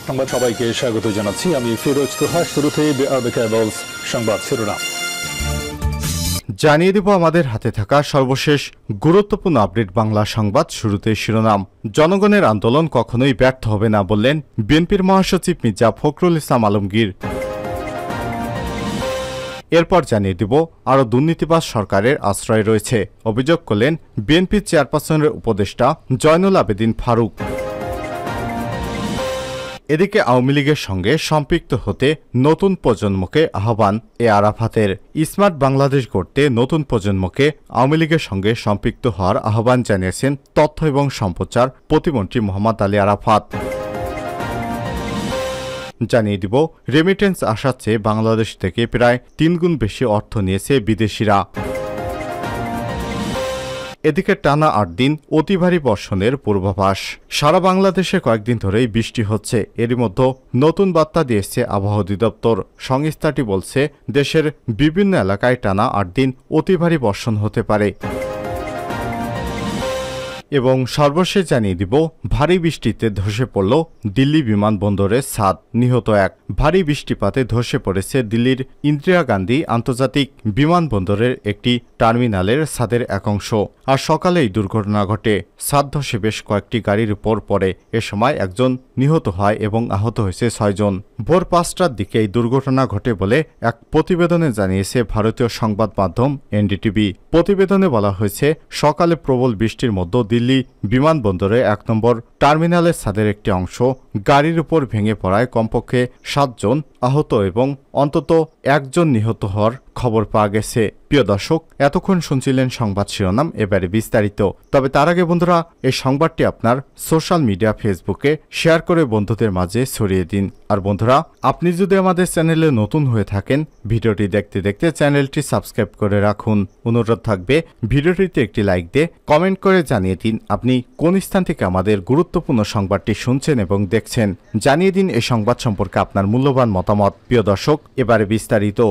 সংবাদ সবাইকে স্বাগত জানাচ্ছি আমি ফিরোজ তোহা। শুরুতে সংবাদ শিরোনাম জানিয়ে দেব আমাদের হাতে থাকা সর্বশেষ গুরুত্বপূর্ণ আপডেট বাংলা সংবাদ। শুরুতে শিরোনাম। জনগণের আন্দোলন কখনোই ব্যর্থ হবে না বললেন বিএনপির মহাসচিব মির্জা ফখরুল ইসলাম আলমগীর। এরপর জানিয়ে দেব আরও দুর্নীতিবাজ সরকারের আশ্রয় রয়েছে, অভিযোগ করলেন বিএনপির চেয়ারপারসনের উপদেষ্টা জয়নুল আবেদিন ফারুক। এদিকে আওয়ামী লীগের সঙ্গে সম্পৃক্ত হতে নতুন প্রজন্মকে আহ্বান আরাফাতের। স্মার্ট বাংলাদেশ গড়তে নতুন প্রজন্মকে আওয়ামী লীগের সঙ্গে সম্পৃক্ত হওয়ার আহ্বান জানিয়েছেন তথ্য এবং সম্প্রচার প্রতিমন্ত্রী মোহাম্মদ আলী আরাফাত। জানিয়ে দিব রেমিটেন্স আসার চেয়ে বাংলাদেশ থেকে প্রায় 3 গুণ বেশি অর্থ নিয়েছে বিদেশিরা। এদিকে টানা 8 দিন অতি ভারী বর্ষণের পূর্বাভাস। সারা বাংলাদেশে কয়েকদিন ধরেই বৃষ্টি হচ্ছে। এরই মধ্যে নতুন বার্তা দিয়েছে আবহাওয়া অধিদপ্তর। সংস্থাটি বলছে দেশের বিভিন্ন এলাকায় টানা 8 দিন অতি ভারী বর্ষণ হতে পারে। এবং সর্বশেষ জানিয়ে দিব ভারী বৃষ্টিতে ধসে পড়ল দিল্লি বিমানবন্দরের ছাদ, নিহত 1। ভারী বৃষ্টিপাতে ধসে পড়েছে দিল্লির ইন্দিরা গান্ধী আন্তর্জাতিক বিমানবন্দরের একটি টার্মিনালের ছাদের এক অংশ। আর সকালে এই দুর্ঘটনা ঘটে। ছাদ ধসে বেশ কয়েকটি গাড়ির উপর পড়ে। এ সময় একজন নিহত হয় এবং আহত হয়েছে 6 জন। ভোর 5টার দিকে এই দুর্ঘটনা ঘটে বলে এক প্রতিবেদনে জানিয়েছে ভারতীয় সংবাদ মাধ্যম এনডিটিভি। প্রতিবেদনে বলা হয়েছে সকালে প্রবল বৃষ্টির মধ্যে দিল্লি বিমানবন্দরে 1 নম্বর টার্মিনালের ছাদের একটি অংশ গাড়ির উপর ভেঙে পড়ায় কমপক্ষে 7 জন আহত এবং অন্তত 1 জন নিহত হওয়ার খবর পাওয়া গেছে। প্রিয় দর্শক, এতক্ষণ শুনছিলেন সংবাদ শিরোনাম, এবারে বিস্তারিত। তবে তার আগে বন্ধুরা, এই সংবাদটি আপনার সোশ্যাল মিডিয়া ফেসবুকে শেয়ার করে বন্ধুদের মাঝে ছড়িয়ে দিন। আর বন্ধুরা, আপনি যদি আমাদের চ্যানেলে নতুন হয়ে থাকেন, ভিডিওটি দেখতে দেখতে চ্যানেলটি সাবস্ক্রাইব করে রাখুন। অনুরোধ থাকবে ভিডিওটিতে একটি লাইক দিয়ে কমেন্ট করে জানিয়ে দিন আপনি কোন স্থান থেকে আমাদের গুরুত্বপূর্ণ সংবাদটি শুনছেন এবং দেখছেন। জানিয়ে দিন এই সংবাদ সম্পর্কে আপনার মূল্যবান মতামত। প্রিয় দর্শক, এবারে বিস্তারিত।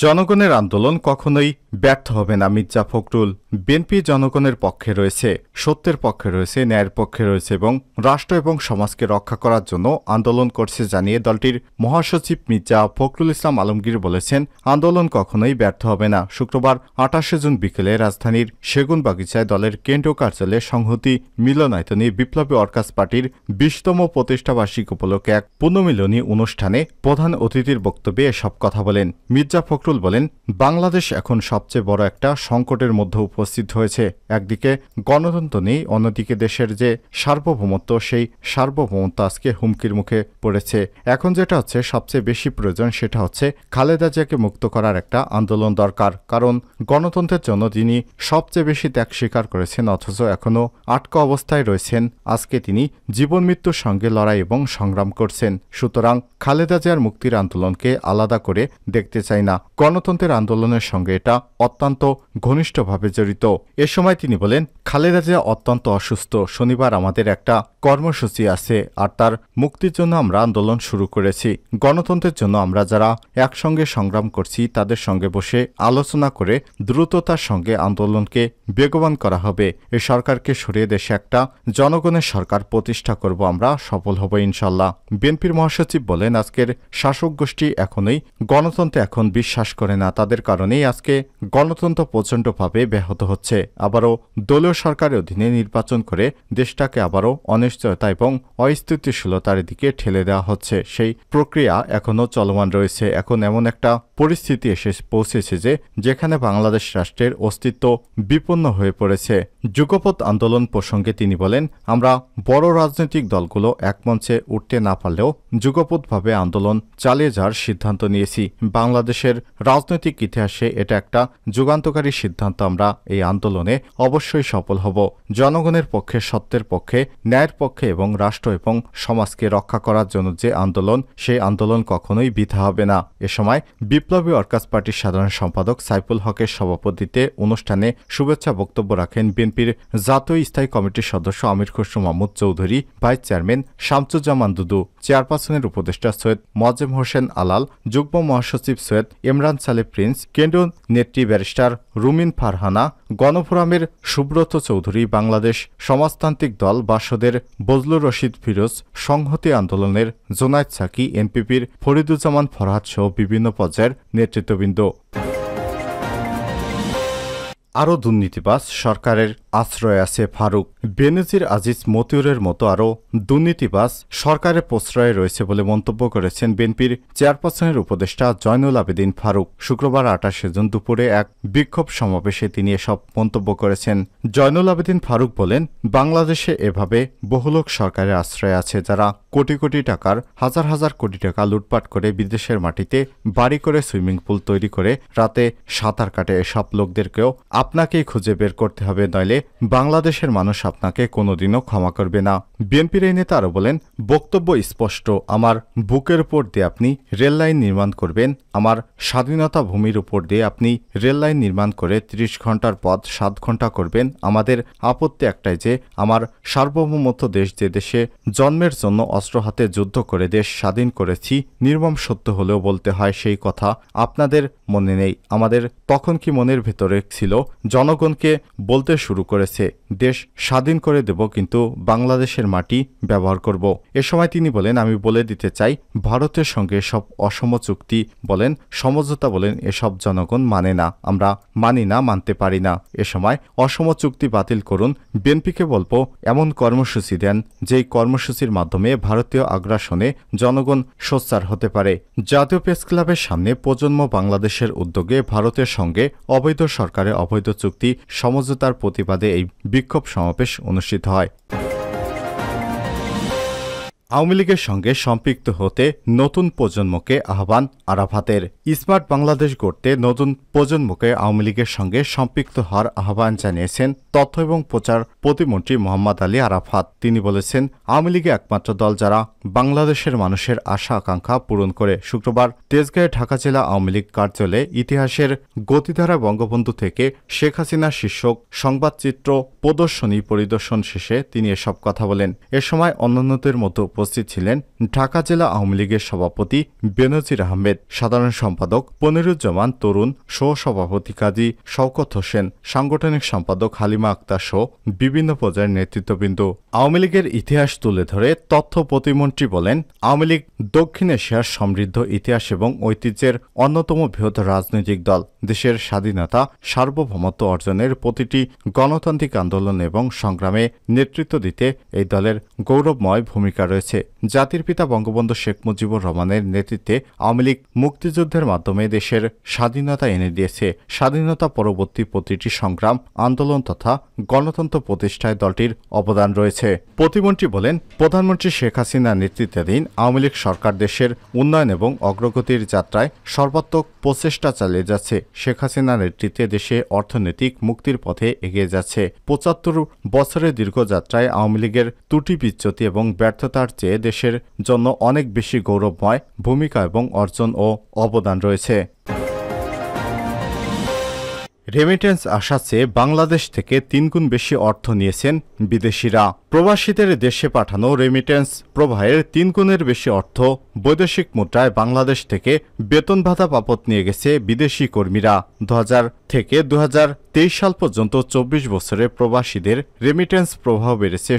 জনগণের আন্দোলন কখনোই ব্যর্থ হবে না মির্জা ফখরুল। বিএনপি জনগণের পক্ষে রয়েছে, সত্যের পক্ষে রয়েছে, ন্যায়ের পক্ষে রয়েছে এবং রাষ্ট্র এবং সমাজকে রক্ষা করার জন্য আন্দোলন করছে জানিয়ে দলটির মহাসচিব মির্জা ফখরুল ইসলাম আলমগীর বলেছেন, আন্দোলন কখনোই ব্যর্থ হবে না। শুক্রবার 28শে জুন বিকেলে রাজধানীর সেগুনবাগিচায় দলের কেন্দ্রীয় কার্যালয়ে সংহতি মিলনায়তনে বিপ্লবী ওয়ার্কার্স পার্টির 20তম প্রতিষ্ঠাবার্ষিকী উপলক্ষে এক পুনর্মিলনী অনুষ্ঠানে প্রধান অতিথির বক্তব্যে এসব কথা বলেন। মির্জা ফখরুল বলেন, বাংলাদেশ এখন সবচেয়ে বড় একটা সংকটের মধ্যে উপস্থিত হয়েছে। একদিকে গণতন্ত্র নেই, অন্যদিকে দেশের যে সার্বভৌমত্ব, সেই সার্বভৌমত্ব আজকে হুমকির মুখে পড়েছে। এখন যেটা হচ্ছে সবচেয়ে বেশি প্রয়োজন, সেটা হচ্ছে খালেদা জিয়াকে মুক্ত করার একটা আন্দোলন দরকার। কারণ গণতন্ত্রের জন্য যিনি সবচেয়ে বেশি ত্যাগ স্বীকার করেছেন অথচ এখনও আটকা অবস্থায় রয়েছেন, আজকে তিনি জীবন মৃত্যুর সঙ্গে লড়াই এবং সংগ্রাম করছেন। সুতরাং খালেদা জিয়ার মুক্তির আন্দোলনকে আলাদা করে দেখতে চাই না। গণতন্ত্রের আন্দোলনের সঙ্গে এটা অত্যন্ত ঘনিষ্ঠভাবে জড়িত। এ সময় তিনি বলেন, খালেদা জিয়া অত্যন্ত অসুস্থ। শনিবার আমাদের একটা কর্মসূচি আছে, আর তার মুক্তির জন্য আমরা আন্দোলন শুরু করেছি। গণতন্ত্রের জন্য আমরা যারা একসঙ্গে সংগ্রাম করছি তাদের সঙ্গে বসে আলোচনা করে দ্রুততার সঙ্গে আন্দোলনকে বেগবান করা হবে। এই সরকারকে সরিয়ে দেশে একটা জনগণের সরকার প্রতিষ্ঠা করব, আমরা সফল হব ইনশাল্লাহ। বিএনপির মহাসচিব বলেন, আজকের শাসক গোষ্ঠী এখনই গণতন্ত্রে এখন বিশ্বাস করে না। তাদের কারণেই আজকে গণতন্ত্র প্রচণ্ডভাবে ব্যাহত হচ্ছে। আবারও দলীয় সরকারের অধীনে নির্বাচন করে দেশটাকে আবারও অনিশ্চয়তা এবং অস্থিতিশীলতার দিকে ঠেলে দেওয়া হচ্ছে। সেই প্রক্রিয়া এখনও চলমান রয়েছে। এখন এমন একটা পরিস্থিতি এসে পৌঁছেছে যেখানে বাংলাদেশ রাষ্ট্রের অস্তিত্ব বিপন্ন হয়ে পড়েছে। যুগপৎ আন্দোলন প্রসঙ্গে তিনি বলেন, আমরা বড় রাজনৈতিক দলগুলো এক মঞ্চে উঠতে না পারলেও যুগপৎভাবে আন্দোলন চালিয়ে যাওয়ার সিদ্ধান্ত নিয়েছি। বাংলাদেশের রাজনৈতিক ইতিহাসে এটা একটা যুগান্তকারী সিদ্ধান্ত। আমরা এই আন্দোলনে অবশ্যই সফল হব। জনগণের পক্ষে, সত্যের পক্ষে, ন্যায়ের পক্ষে এবং রাষ্ট্র এবং সমাজকে রক্ষা করার জন্য যে আন্দোলন, সেই আন্দোলন কখনোই বৃথা হবে না। এ সময় বিপ্লবী ওয়ার্কার্স পার্টির সাধারণ সম্পাদক সাইফুল হকের সভাপতিত্বে অনুষ্ঠানে শুভেচ্ছা বক্তব্য রাখেন বিএনপির জাতীয় স্থায়ী কমিটির সদস্য আমির খসরু মাহমুদ চৌধুরী, ভাইস চেয়ারম্যান শামসুজ্জামান দুদু, চেয়ারপারসনের উপদেষ্টা সৈয়দ মোয়াজ্জেম হোসেন আলাল, যুগ্ম মহাসচিব সৈয়দ ইমরান সালে প্রিন্স, কেন্দ্রীয় নেত্রী ব্যারিস্টার রুমিন ফারহানা, গণফোরামের সুব্রত চৌধুরী, বাংলাদেশ সমাজতান্ত্রিক দল বাসদের বজলুর রশিদ ফিরোজ, সংহতি আন্দোলনের জোনায়েদ সাকি, এনপিপির ফরিদুজ্জামান ফরহাদ সহ বিভিন্ন পর্যায়ের নেতৃত্ববৃন্দ। আরও দুর্নীতিবাজ, সরকারের আশ্রয়ে আছে ফারুক। বেনজির আজিজ মতিউরের মতো আরও দুর্নীতিবাজ সরকারের প্রশ্রয়ে রয়েছে বলে মন্তব্য করেছেন বিএনপির চেয়ারপারসনের উপদেষ্টা জয়নুল আবেদিন ফারুক। শুক্রবার ২৮ জুন দুপুরে এক বিক্ষোভ সমাবেশে তিনি এসব মন্তব্য করেছেন। জয়নুল আবেদিন ফারুক বলেন, বাংলাদেশে এভাবে বহু লোক সরকারের আশ্রয়ে আছে, যারা কোটি কোটি টাকার, হাজার হাজার কোটি টাকা লুটপাট করে বিদেশের মাটিতে বাড়ি করে সুইমিং পুল তৈরি করে রাতে সাঁতার কাটে। এসব লোকদেরকেও আপনাকেই খুঁজে বের করতে হবে, নইলে বাংলাদেশের মানুষ আপনাকে কোনোদিনও ক্ষমা করবে না। বিএনপির এই নেতা আরও বলেন, বক্তব্য স্পষ্ট, আমার বুকের উপর দিয়ে আপনি রেললাইন নির্মাণ করবেন, আমার স্বাধীনতা ভূমির উপর দিয়ে আপনি রেললাইন নির্মাণ করে ৩০ ঘন্টার পথ ৭ ঘন্টা করবেন। আমাদের আপত্তি একটাই যে আমার সার্বভৌমত্ব দেশ, যে দেশে জন্মের জন্য অস্ত্র হাতে যুদ্ধ করে দেশ স্বাধীন করেছি, নির্মম সত্য হলেও বলতে হয়, সেই কথা আপনাদের মনে নেই। আমাদের তখন কি মনের ভেতরে ছিল? জনগণকে বলতে শুরু করেছে, দেশ স্বাধীন করে দেব, কিন্তু বাংলাদেশের মাটি ব্যবহার করব। এ সময় তিনি বলেন, আমি বলে দিতে চাই, ভারতের সঙ্গে সব অসম চুক্তি বলেন, সমঝোতা বলেন, এসব জনগণ মানে না, আমরা মানি না, মানতে পারি না। এ সময় অসম চুক্তি বাতিল করুন। বিএনপিকে বলবো, এমন কর্মসূচি দেন যেই কর্মসূচির মাধ্যমে ভারতীয় আগ্রাসনে জনগণ সোচ্চার হতে পারে। জাতীয় প্রেস ক্লাবের সামনে প্রজন্ম বাংলাদেশের উদ্যোগে ভারতের সঙ্গে অবৈধ সরকারের অবৈধ চুক্তি সমঝোতার প্রতিবাদে এই বিক্ষোভ সমাবেশ অনুষ্ঠিত হয়। আওয়ামী লীগের সঙ্গে সম্পৃক্ত হতে নতুন প্রজন্মকে আহ্বান আরাফাতের। স্মার্ট বাংলাদেশ গড়তে নতুন প্রজন্মকে আওয়ামী লীগের সঙ্গে সম্পৃক্ত হওয়ার আহ্বান জানিয়েছেন তথ্য এবং প্রচার প্রতিমন্ত্রী মোহাম্মদ আলী আরাফাত। তিনি বলেছেন, আওয়ামী লীগ একমাত্র দল যারা বাংলাদেশের মানুষের আশা আকাঙ্ক্ষা পূরণ করে। শুক্রবার তেজগাঁয়ে ঢাকা জেলা আওয়ামী লীগ কার্যালয়ে ইতিহাসের গতিধারা বঙ্গবন্ধু থেকে শেখ হাসিনা শীর্ষক সংবাদচিত্র প্রদর্শনী পরিদর্শন শেষে তিনি এসব কথা বলেন। এ সময় অন্যান্যদের মধ্যে উপস্থিত ছিলেন ঢাকা জেলা আওয়ামী লীগের সভাপতি বেনজির আহমেদ, সাধারণ সম্পাদক পনিরুজ্জামান তরুণ, সহ-সভাপতি কাজী শওকত হোসেন, সাংগঠনিক সম্পাদক হালিমা আক্তার সহ বিভিন্ন পর্যায়ের নেতৃত্ববৃন্দ। আওয়ামী লীগের ইতিহাস তুলে ধরে তথ্য প্রতিমন্ত্রী বলেন, আওয়ামী লীগ দক্ষিণ এশিয়ার সমৃদ্ধ ইতিহাস এবং ঐতিহ্যের অন্যতম বৃহৎ রাজনৈতিক দল। দেশের স্বাধীনতা, সার্বভৌমত্ব অর্জনের প্রতিটি গণতান্ত্রিক আন্দোলন এবং সংগ্রামে নেতৃত্ব দিতে এই দলের গৌরবময় ভূমিকা রয়েছে। জাতির পিতা বঙ্গবন্ধু শেখ মুজিবুর রহমানের নেতৃত্বে আওয়ামী লীগ মুক্তিযুদ্ধের মাধ্যমে দেশের স্বাধীনতা এনে দিয়েছে। স্বাধীনতা পরবর্তী প্রতিটি সংগ্রাম, আন্দোলন তথা গণতন্ত্র প্রতিষ্ঠায় দলটির অবদান রয়েছে। প্রতিমন্ত্রী বলেন, প্রধানমন্ত্রী শেখ হাসিনার নেতৃত্বাধীন আওয়ামী লীগ সরকার দেশের উন্নয়ন এবং অগ্রগতির যাত্রায় সর্বাত্মক প্রচেষ্টা চালিয়ে যাচ্ছে। শেখ হাসিনার নেতৃত্বে দেশে অর্থনৈতিক মুক্তির পথে এগিয়ে যাচ্ছে। ৭৫ বছরের দীর্ঘ যাত্রায় আওয়ামী লীগের ত্রুটি বিচ্যুতি এবং ব্যর্থতার চেয়ে দেশের জন্য অনেক বেশি গৌরবময় ভূমিকা এবং অর্জন ও অবদান রয়েছে। রেমিটেন্স আসার চেয়ে বাংলাদেশ থেকে ৩ গুণ বেশি অর্থ নিয়েছেন বিদেশিরা। প্রবাসীদের দেশে পাঠানো রেমিটেন্স প্রবাহের ৩ গুণের বেশি অর্থ বৈদেশিক মুদ্রায় বাংলাদেশ থেকে বেতন ভাতা বাবদ নিয়ে গেছে বিদেশি কর্মীরা। ২০০০ থেকে ২০২৩ সাল পর্যন্ত ২৪ বছরে প্রবাসীদের রেমিটেন্স প্রবাহ বেড়েছে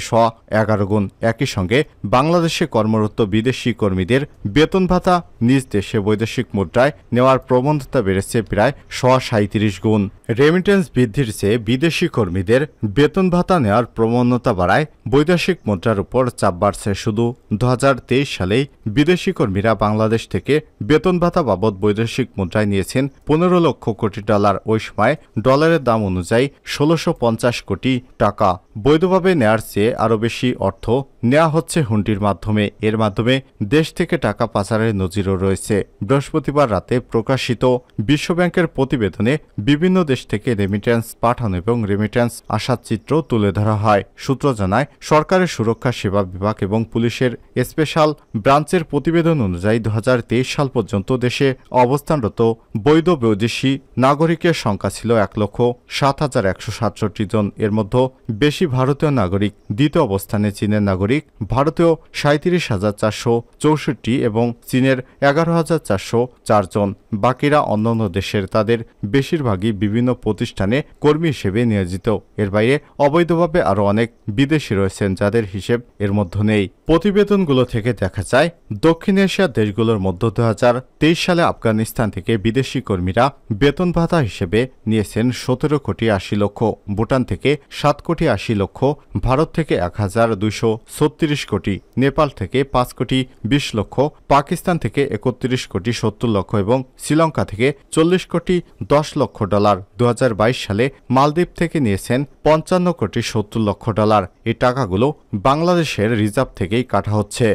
১১ গুণ। একই সঙ্গে বাংলাদেশে কর্মরত বিদেশি কর্মীদের বেতন ভাতা নিজ দেশে বৈদেশিক মুদ্রায় নেওয়ার প্রবণতা বেড়েছে প্রায় ৩৭ গুণ। রেমিটেন্স বৃদ্ধির চেয়ে বিদেশি কর্মীদের বেতন ভাতা নেওয়ার প্রবণতা বাড়ায় বৈদেশিক মুদ্রার উপর চাপ বাড়ছে। শুধু ২০২৩ সালেই বিদেশি কর্মীরা বাংলাদেশ থেকে বেতন ভাতা বাবদ বৈদেশিক মুদ্রায় নিয়েছেন ১৫ লক্ষ কোটি ডলার। ওই সময় ডলারের দাম অনুযায়ী ১৬৫০ কোটি টাকা। বৈধভাবে নেয়ার চেয়ে আরও বেশি অর্থ নেওয়া হচ্ছে হুন্ডির মাধ্যমে। এর মাধ্যমে দেশ থেকে টাকা পাচারের নজিরও রয়েছে। বৃহস্পতিবার রাতে প্রকাশিত বিশ্বব্যাংকের প্রতিবেদনে বিভিন্ন দেশ থেকে রেমিটেন্স পাঠানো এবং রেমিটেন্স আসার চিত্র তুলে ধরা হয়। সূত্র জানায়, সরকারের সুরক্ষা সেবা বিভাগ এবং পুলিশের স্পেশাল ব্রাঞ্চের প্রতিবেদন অনুযায়ী ২০২৩ সাল পর্যন্ত দেশে অবস্থানরত বৈধ বৈদেশি নাগরিকের সংখ্যা ছিল ১,২,৫,০০,০ 7,167 জন। এর মধ্যে বেশি ভারতীয় নাগরিক, দ্বিতীয় অবস্থানে চীনের নাগরিক, ভারতীয় 37,464 এবং চীনের 11,404 জন। বাকিরা অন্যান্য দেশের। তাদের বেশিরভাগই বিভিন্ন প্রতিষ্ঠানে কর্মী হিসেবে নিয়োজিত। এর বাইরে অবৈধভাবে আরও অনেক বিদেশি রয়েছেন যাদের হিসেব এর মধ্যে নেই। প্রতিবেদনগুলো থেকে দেখা যায় দক্ষিণ এশিয়ার দেশগুলোর মধ্যে 2023 সালে আফগানিস্তান থেকে বিদেশি কর্মীরা বেতন ভাতা হিসেবে নিয়েছেন 17,80,00,000, ভুটান থেকে 7,80,00,000, ভারত থেকে 1,236 কোটি, নেপাল থেকে 5,20,00,000, পাকিস্তান থেকে 31,70,00,000 এবং শ্রীলঙ্কা থেকে 40,10,00,000 $2022 সালে মালদ্বীপ থেকে নিয়েছেন 55,70,00,000। এই টাকাগুলো বাংলাদেশের রিজার্ভ থেকেই কাটা হচ্ছে।